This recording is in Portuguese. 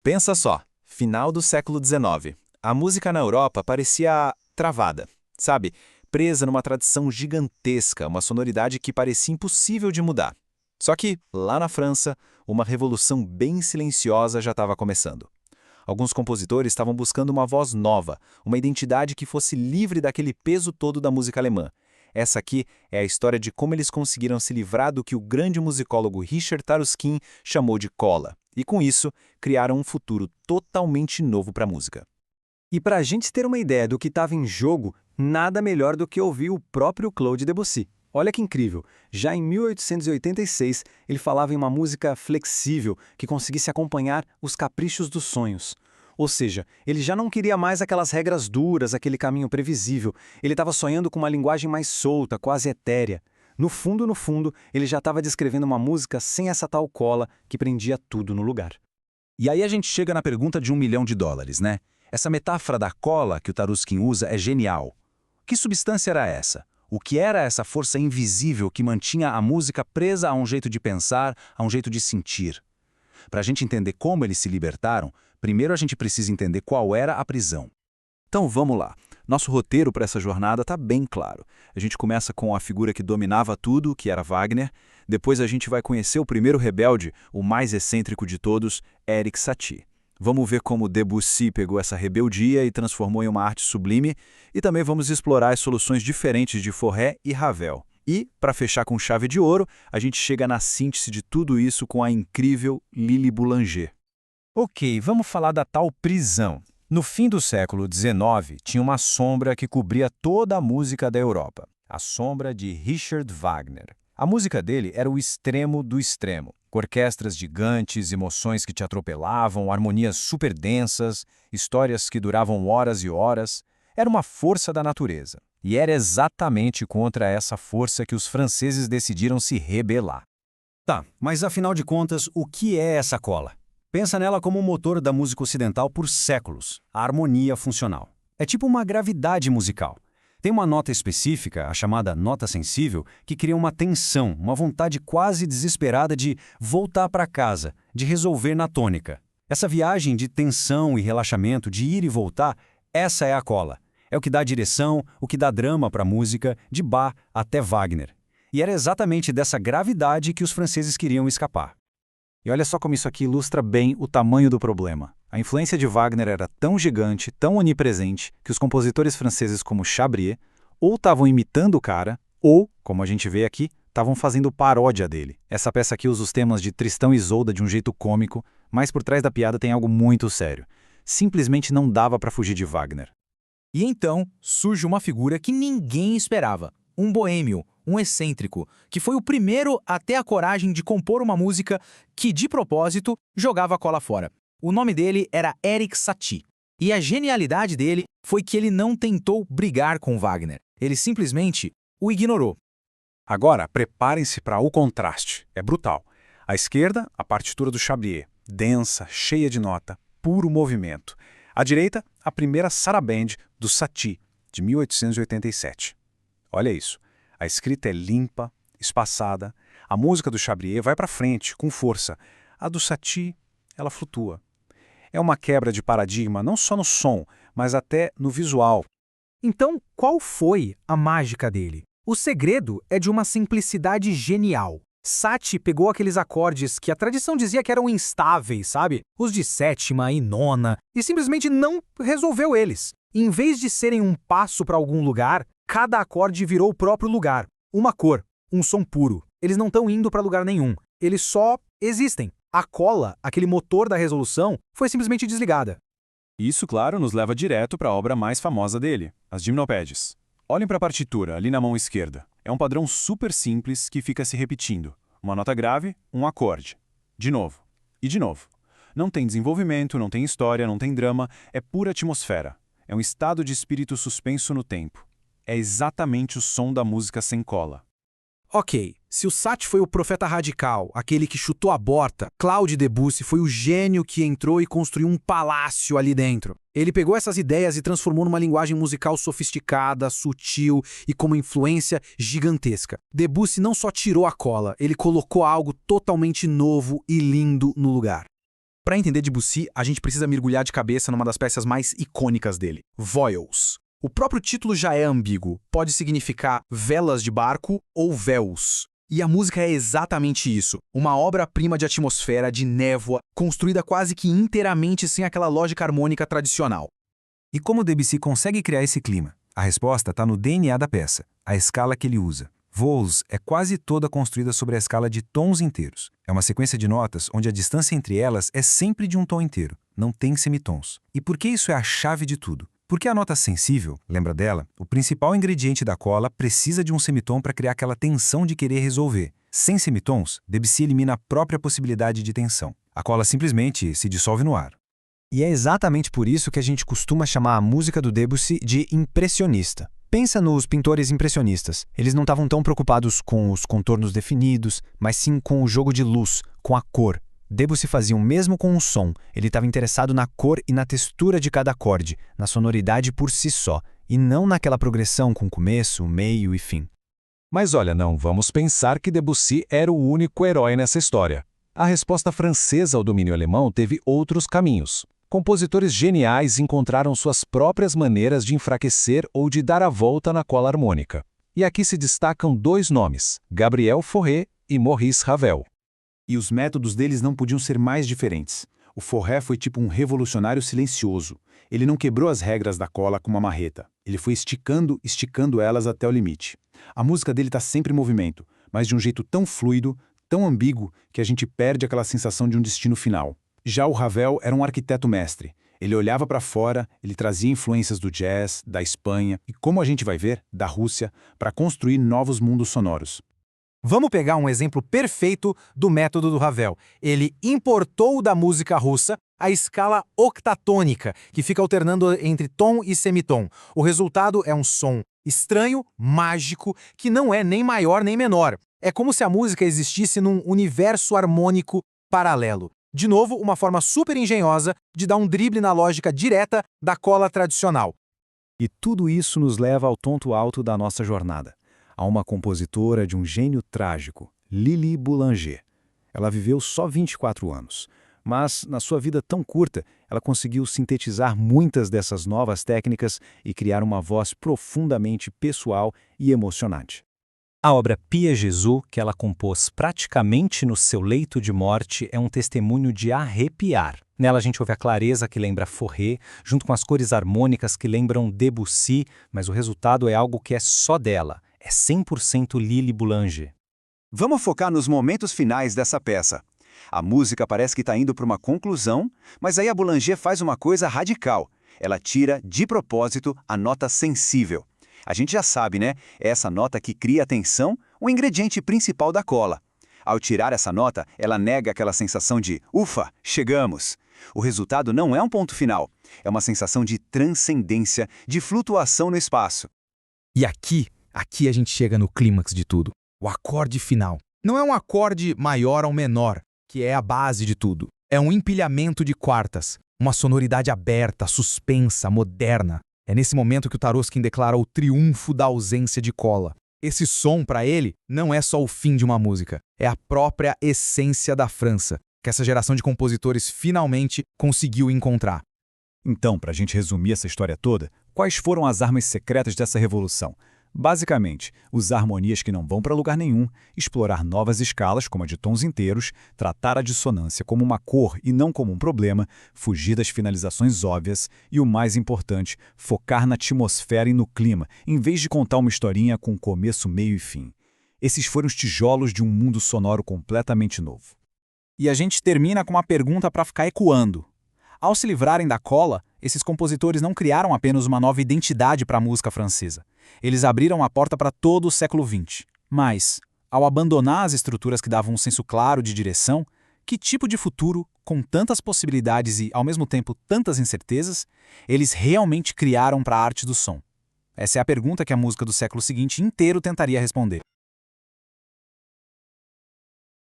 Pensa só, final do século XIX. A música na Europa parecia travada, sabe? Presa numa tradição gigantesca, uma sonoridade que parecia impossível de mudar. Só que, lá na França, uma revolução bem silenciosa já estava começando. Alguns compositores estavam buscando uma voz nova, uma identidade que fosse livre daquele peso todo da música alemã. Essa aqui é a história de como eles conseguiram se livrar do que o grande musicólogo Richard Taruskin chamou de cola. E com isso, criaram um futuro totalmente novo para a música. E para a gente ter uma ideia do que estava em jogo, nada melhor do que ouvir o próprio Claude Debussy. Olha que incrível! Já em 1886, ele falava em uma música flexível que conseguisse acompanhar os caprichos dos sonhos. Ou seja, ele já não queria mais aquelas regras duras, aquele caminho previsível. Ele estava sonhando com uma linguagem mais solta, quase etérea. No fundo, ele já estava descrevendo uma música sem essa tal cola que prendia tudo no lugar. E aí a gente chega na pergunta de $1 milhão, né? Essa metáfora da cola que o Taruskin usa é genial. Que substância era essa? O que era essa força invisível que mantinha a música presa a um jeito de pensar, a um jeito de sentir? Para a gente entender como eles se libertaram, primeiro a gente precisa entender qual era a prisão. Então vamos lá. Nosso roteiro para essa jornada está bem claro. A gente começa com a figura que dominava tudo, que era Wagner. Depois a gente vai conhecer o primeiro rebelde, o mais excêntrico de todos, Erik Satie. Vamos ver como Debussy pegou essa rebeldia e transformou em uma arte sublime. E também vamos explorar as soluções diferentes de Fauré e Ravel. E, para fechar com chave de ouro, a gente chega na síntese de tudo isso com a incrível Lily Boulanger. Ok, vamos falar da tal prisão. No fim do século XIX, tinha uma sombra que cobria toda a música da Europa. A sombra de Richard Wagner. A música dele era o extremo do extremo. Com orquestras gigantes, emoções que te atropelavam, harmonias super densas, histórias que duravam horas e horas. Era uma força da natureza. E era exatamente contra essa força que os franceses decidiram se rebelar. Tá, mas afinal de contas, o que é essa cola? Pensa nela como o motor da música ocidental por séculos, a harmonia funcional. É tipo uma gravidade musical. Tem uma nota específica, a chamada nota sensível, que cria uma tensão, uma vontade quase desesperada de voltar para casa, de resolver na tônica. Essa viagem de tensão e relaxamento, de ir e voltar, essa é a cola. É o que dá direção, o que dá drama para a música, de Bach até Wagner. E era exatamente dessa gravidade que os franceses queriam escapar. E olha só como isso aqui ilustra bem o tamanho do problema. A influência de Wagner era tão gigante, tão onipresente, que os compositores franceses como Chabrier ou estavam imitando o cara, ou, como a gente vê aqui, estavam fazendo paródia dele. Essa peça aqui usa os temas de Tristão e Isolda de um jeito cômico, mas por trás da piada tem algo muito sério. Simplesmente não dava para fugir de Wagner. E então surge uma figura que ninguém esperava. Um boêmio, um excêntrico, que foi o primeiro a ter a coragem de compor uma música que, de propósito, jogava a cola fora. O nome dele era Erik Satie. E a genialidade dele foi que ele não tentou brigar com Wagner. Ele simplesmente o ignorou. Agora, preparem-se para o contraste. É brutal. À esquerda, a partitura do Chabrier, densa, cheia de nota, puro movimento. À direita, a primeira sarabande do Satie, de 1887. Olha isso. A escrita é limpa, espaçada. A música do Chabrier vai para frente, com força. A do Satie, ela flutua. É uma quebra de paradigma não só no som, mas até no visual. Então, qual foi a mágica dele? O segredo é de uma simplicidade genial. Satie pegou aqueles acordes que a tradição dizia que eram instáveis, sabe? Os de sétima e nona, e simplesmente não resolveu eles. Em vez de serem um passo para algum lugar, cada acorde virou o próprio lugar. Uma cor, um som puro. Eles não estão indo para lugar nenhum. Eles só existem. A cola, aquele motor da resolução, foi simplesmente desligada. Isso, claro, nos leva direto para a obra mais famosa dele, as Gimnopédies. Olhem para a partitura, ali na mão esquerda. É um padrão super simples que fica se repetindo. Uma nota grave, um acorde. De novo. E de novo. Não tem desenvolvimento, não tem história, não tem drama, é pura atmosfera. É um estado de espírito suspenso no tempo. É exatamente o som da música sem cola. Ok, se o Satie foi o profeta radical, aquele que chutou a borta, Claude Debussy foi o gênio que entrou e construiu um palácio ali dentro. Ele pegou essas ideias e transformou numa linguagem musical sofisticada, sutil e com uma influência gigantesca. Debussy não só tirou a cola, ele colocou algo totalmente novo e lindo no lugar. Para entender Debussy, a gente precisa mergulhar de cabeça numa das peças mais icônicas dele, Voiles. O próprio título já é ambíguo, pode significar velas de barco ou véus. E a música é exatamente isso, uma obra-prima de atmosfera, de névoa, construída quase que inteiramente sem aquela lógica harmônica tradicional. E como Debussy consegue criar esse clima? A resposta está no DNA da peça, a escala que ele usa. Voiles é quase toda construída sobre a escala de tons inteiros. É uma sequência de notas onde a distância entre elas é sempre de um tom inteiro, não tem semitons. E por que isso é a chave de tudo? Porque a nota sensível, lembra dela? O principal ingrediente da cola precisa de um semitom para criar aquela tensão de querer resolver. Sem semitons, Debussy elimina a própria possibilidade de tensão. A cola simplesmente se dissolve no ar. E é exatamente por isso que a gente costuma chamar a música do Debussy de impressionista. Pensa nos pintores impressionistas. Eles não estavam tão preocupados com os contornos definidos, mas sim com o jogo de luz, com a cor. Debussy fazia o mesmo com o som. Ele estava interessado na cor e na textura de cada acorde, na sonoridade por si só, e não naquela progressão com começo, meio e fim. Mas olha, não vamos pensar que Debussy era o único herói nessa história. A resposta francesa ao domínio alemão teve outros caminhos. Compositores geniais encontraram suas próprias maneiras de enfraquecer ou de dar a volta na cola harmônica. E aqui se destacam dois nomes, Gabriel Fauré e Maurice Ravel. E os métodos deles não podiam ser mais diferentes. O Fauré foi tipo um revolucionário silencioso. Ele não quebrou as regras da cola com uma marreta. Ele foi esticando elas até o limite. A música dele está sempre em movimento, mas de um jeito tão fluido, tão ambíguo, que a gente perde aquela sensação de um destino final. Já o Ravel era um arquiteto mestre. Ele olhava para fora, ele trazia influências do jazz, da Espanha e, como a gente vai ver, da Rússia, para construir novos mundos sonoros. Vamos pegar um exemplo perfeito do método do Ravel. Ele importou da música russa a escala octatônica, que fica alternando entre tom e semitom. O resultado é um som estranho, mágico, que não é nem maior nem menor. É como se a música existisse num universo harmônico paralelo. De novo, uma forma super engenhosa de dar um drible na lógica direta da cola tradicional. E tudo isso nos leva ao ponto alto da nossa jornada. A uma compositora de um gênio trágico, Lili Boulanger. Ela viveu só 24 anos, mas, na sua vida tão curta, ela conseguiu sintetizar muitas dessas novas técnicas e criar uma voz profundamente pessoal e emocionante. A obra Pia Gesù, que ela compôs praticamente no seu leito de morte, é um testemunho de arrepiar. Nela a gente ouve a clareza que lembra Fauré, junto com as cores harmônicas que lembram Debussy, mas o resultado é algo que é só dela. É 100% Lili Boulanger. Vamos focar nos momentos finais dessa peça. A música parece que está indo para uma conclusão, mas aí a Boulanger faz uma coisa radical. Ela tira, de propósito, a nota sensível. A gente já sabe, né? É essa nota que cria a tensão, o ingrediente principal da cola. Ao tirar essa nota, ela nega aquela sensação de ufa, chegamos. O resultado não é um ponto final, é uma sensação de transcendência, de flutuação no espaço. E aqui a gente chega no clímax de tudo, o acorde final. Não é um acorde maior ou menor, que é a base de tudo. É um empilhamento de quartas, uma sonoridade aberta, suspensa, moderna. É nesse momento que o Taruskin declara o triunfo da ausência de cola. Esse som, para ele, não é só o fim de uma música, é a própria essência da França, que essa geração de compositores finalmente conseguiu encontrar. Então, para a gente resumir essa história toda, quais foram as armas secretas dessa revolução? Basicamente, usar harmonias que não vão para lugar nenhum, explorar novas escalas, como a de tons inteiros, tratar a dissonância como uma cor e não como um problema, fugir das finalizações óbvias e, o mais importante, focar na atmosfera e no clima, em vez de contar uma historinha com começo, meio e fim. Esses foram os tijolos de um mundo sonoro completamente novo. E a gente termina com uma pergunta para ficar ecoando. Ao se livrarem da cola, esses compositores não criaram apenas uma nova identidade para a música francesa. Eles abriram a porta para todo o século XX. Mas, ao abandonar as estruturas que davam um senso claro de direção, que tipo de futuro, com tantas possibilidades e, ao mesmo tempo, tantas incertezas, eles realmente criaram para a arte do som? Essa é a pergunta que a música do século seguinte inteiro tentaria responder.